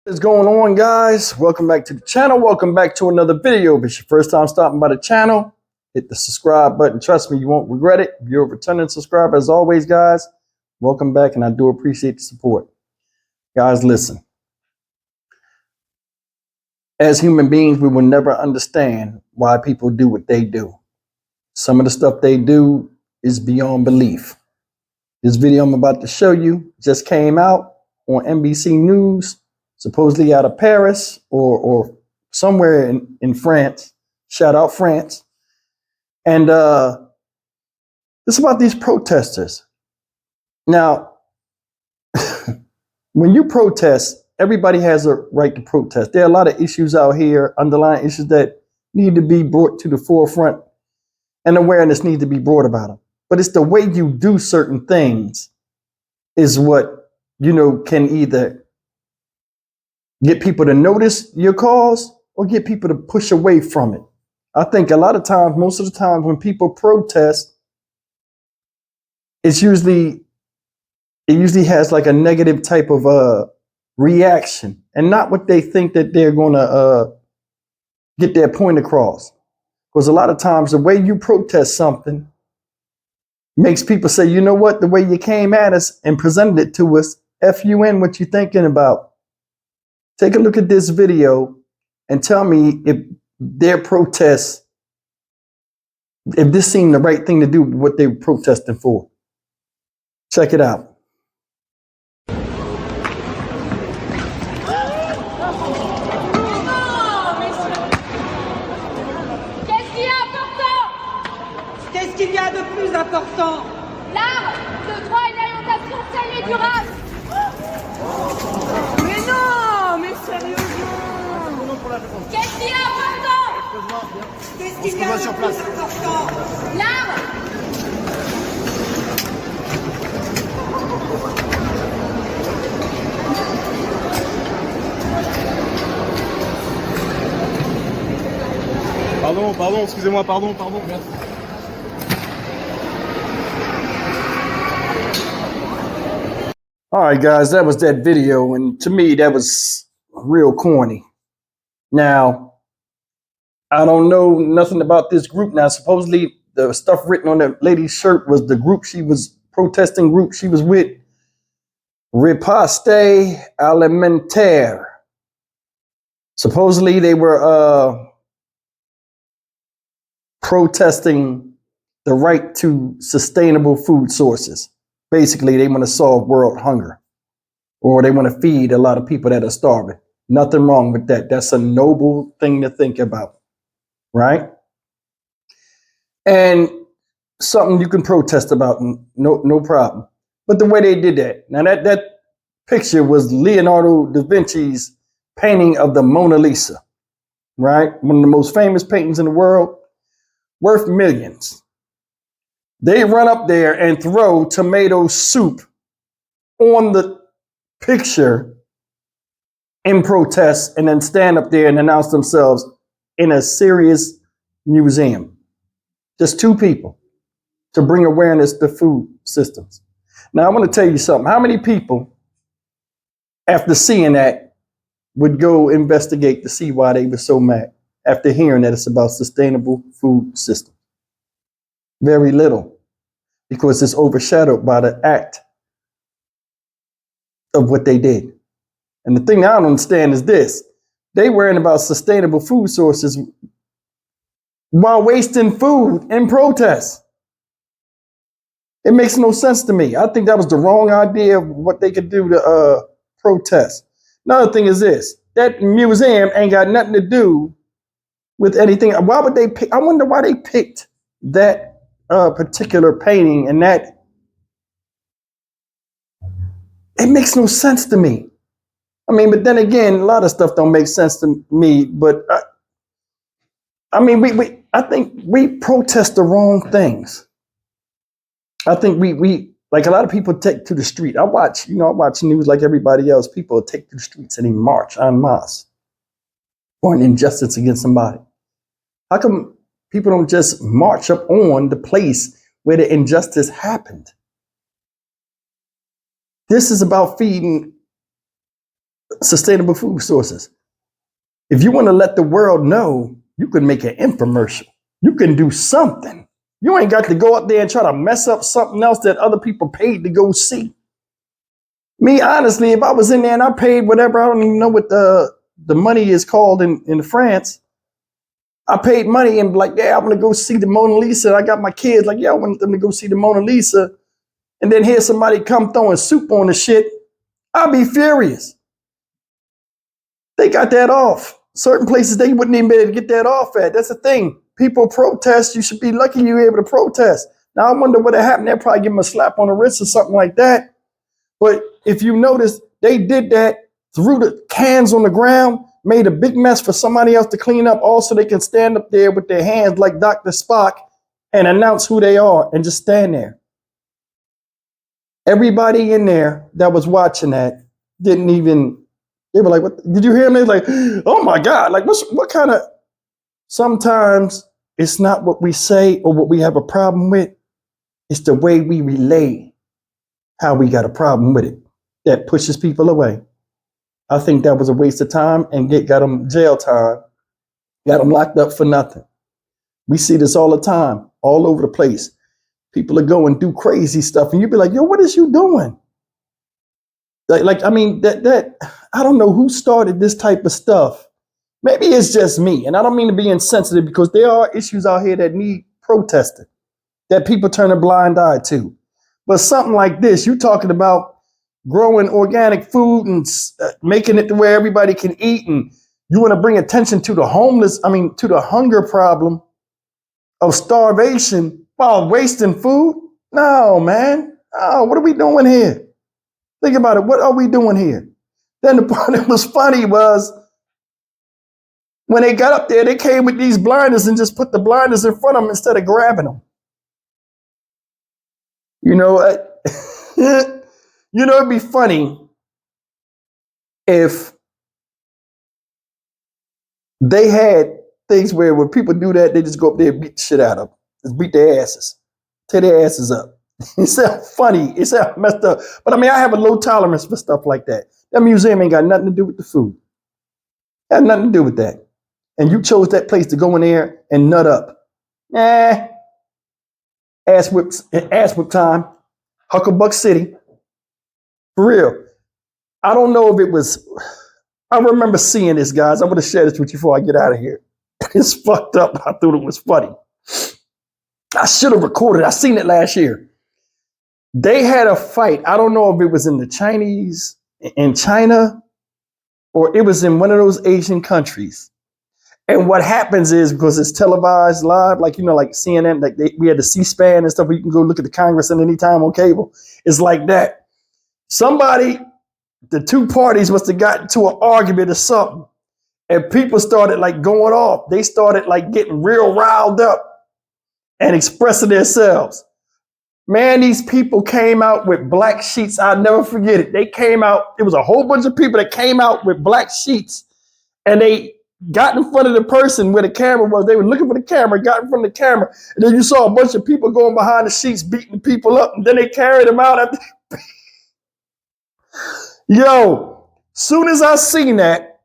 What's going on, guys? Welcome back to the channel. Welcome back to another video. If it's your first time stopping by the channel, hit the subscribe button. Trust me, you won't regret it. If you're a returning subscriber, as always, guys, welcome back, and I do appreciate the support. Guys, listen. As human beings, we will never understand why people do what they do. Some of the stuff they do is beyond belief. This video I'm about to show you just came out on NBC News, supposedly out of Paris or somewhere in France. Shout out France. And it's about these protesters. Now, when you protest, everybody has a right to protest. There are a lot of issues out here, underlying issues that need to be brought to the forefront, and awareness needs to be brought about them. But it's the way you do certain things is what, can either get people to notice your cause or get people to push away from it. I think a lot of times, most of the time when people protest, it usually has like a negative type of reaction and not what they think that they're going to get their point across. Because a lot of times the way you protest something makes people say, you know what, the way you came at us and presented it to us, F you in what you're thinking about. Take a look at this video and tell me if their protests, if this seemed the right thing to do, what they were protesting for. Check it out. Qu'est-ce qu'il y a de plus important? L'art, le droit et l'orientation saine et durable. Mais non, mais sérieusement. Qu'est-ce qu'il y a important? Qu'est-ce qu'il y a de plus important? L'art. Pardon, excusez-moi, pardon. Merci. All right, guys, that was that video. And to me, that was real corny. Now, I don't know nothing about this group. Now, supposedly the stuff written on that lady's shirt was the group she was protesting group she was with. Riposte Alimentaire. Supposedly they were protesting the right to sustainable food sources. Basically, they want to solve world hunger, or they want to feed a lot of people that are starving. Nothing wrong with that. That's a noble thing to think about, right? And something you can protest about, no problem. But the way they did that, now that picture was Leonardo da Vinci's painting of the Mona Lisa, right? One of the most famous paintings in the world, worth millions. They run up there and throw tomato soup on the picture in protest and then stand up there and announce themselves in a serious museum. Just two people to bring awareness to food systems. Now, I want to tell you something. How many people, after seeing that, would go investigate to see why they were so mad after hearing that it's about sustainable food systems? Very little, because it's overshadowed by the act of what they did. And the thing I don't understand is this. They worrying about sustainable food sources while wasting food in protest. It makes no sense to me. I think that was the wrong idea of what they could do to protest. Another thing is this. That museum ain't got nothing to do with anything. Why would they pick? I wonder why they picked that particular painting, and that it makes no sense to me. I mean, but then again, a lot of stuff don't make sense to me. But I think we protest the wrong things. I think we like a lot of people take to the street. I watch news like everybody else. People take to the streets and they march en masse for an injustice against somebody. How come people don't just march up on the place where the injustice happened? This is about feeding sustainable food sources. If you want to let the world know, you can make an infomercial. You can do something. You ain't got to go up there and try to mess up something else that other people paid to go see. Me, honestly, if I was in there and I paid whatever, I don't even know what the money is called in France. I paid money and like, yeah, I want to go see the Mona Lisa. I got my kids like, yeah, I want them to go see the Mona Lisa. And then here's somebody come throwing soup on the shit. I'll be furious. They got that off. Certain places they wouldn't even be able to get that off at. That's the thing. People protest. You should be lucky you were able to protest. Now I wonder what happened. They'll probably give them a slap on the wrist or something like that. But if you notice, they did that, threw the cans on the ground, made a big mess for somebody else to clean up. Also, they can stand up there with their hands like Dr. Spock and announce who they are and just stand there. Everybody in there that was watching that didn't even, they were like, what, did you hear me? Like, oh my God, like what kind of, sometimes it's not what we say or what we have a problem with. It's the way we relay how we got a problem with it that pushes people away. I think that was a waste of time and got them jail time, got them locked up for nothing. We see this all the time, all over the place. People are going do crazy stuff and you be like, yo, what is you doing? Like I mean, that I don't know who started this type of stuff. Maybe it's just me. And I don't mean to be insensitive because there are issues out here that need protesting, that people turn a blind eye to. But something like this, you talking about growing organic food and making it to where everybody can eat, and you want to bring attention to the homeless, to the hunger problem of starvation while wasting food? No, man. Oh, what are we doing here? Think about it. What are we doing here? Then the part that was funny was when they got up there, they came with these blinders and just put the blinders in front of them instead of grabbing them. You know, it'd be funny if they had things where when people do that, they just go up there and beat the shit out of them. Just beat their asses. Tear their asses up. It sounds funny. It sounds messed up. But I have a low tolerance for stuff like that. That museum ain't got nothing to do with the food. It had nothing to do with that. And you chose that place to go in there and nut up. Ass whip time. Hucklebuck City. For real. I don't know if it was, I remember seeing this, guys. I'm going to share this with you before I get out of here. It's fucked up. I thought it was funny. I should have recorded. I seen it last year. They had a fight. I don't know if it was in China, or it was in one of those Asian countries. And what happens is, because it's televised live, like CNN, like we had the C-SPAN and stuff where you can go look at the Congress at any time on cable. It's like that. The two parties must have gotten into an argument or something. And people started like going off. They started like getting real riled up and expressing themselves. Man, these people came out with black sheets. I'll never forget it. They came out, it was a whole bunch of people that came out with black sheets, and they got in front of the person where the camera was. They were looking for the camera, got in front of the camera, and then you saw a bunch of people going behind the sheets, beating the people up, and then they carried them out. Yo, soon as I seen that,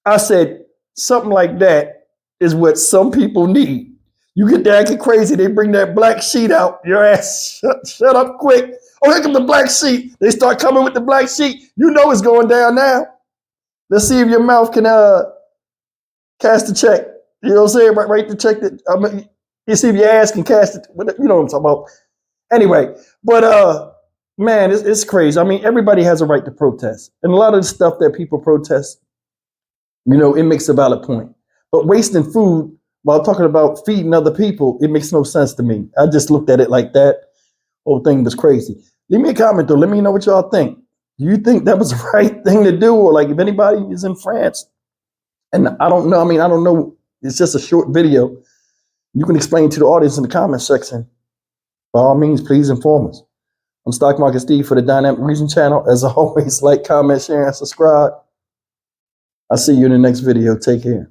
I said, something like that is what some people need. You get there acting crazy, they bring that black sheet out, your ass shut up quick. Oh, here comes the black sheet. They start coming with the black sheet. You know it's going down now. Let's see if your mouth can cast a check. You know what I'm saying? Write the check that you see if your ass can cast it. You know what I'm talking about. Anyway, but man, it's crazy. Everybody has a right to protest. And a lot of the stuff that people protest, it makes a valid point. But wasting food while talking about feeding other people, it makes no sense to me. I just looked at it like that. Whole thing was crazy. Leave me a comment though. Let me know what y'all think. Do you think that was the right thing to do? Or like if anybody is in France, and I don't know. I don't know. It's just a short video. You can explain to the audience in the comment section. By all means, please inform us. I'm Stock Market Steve for the Dynamic Region channel. As always, like, comment, share, and subscribe. I'll see you in the next video. Take care.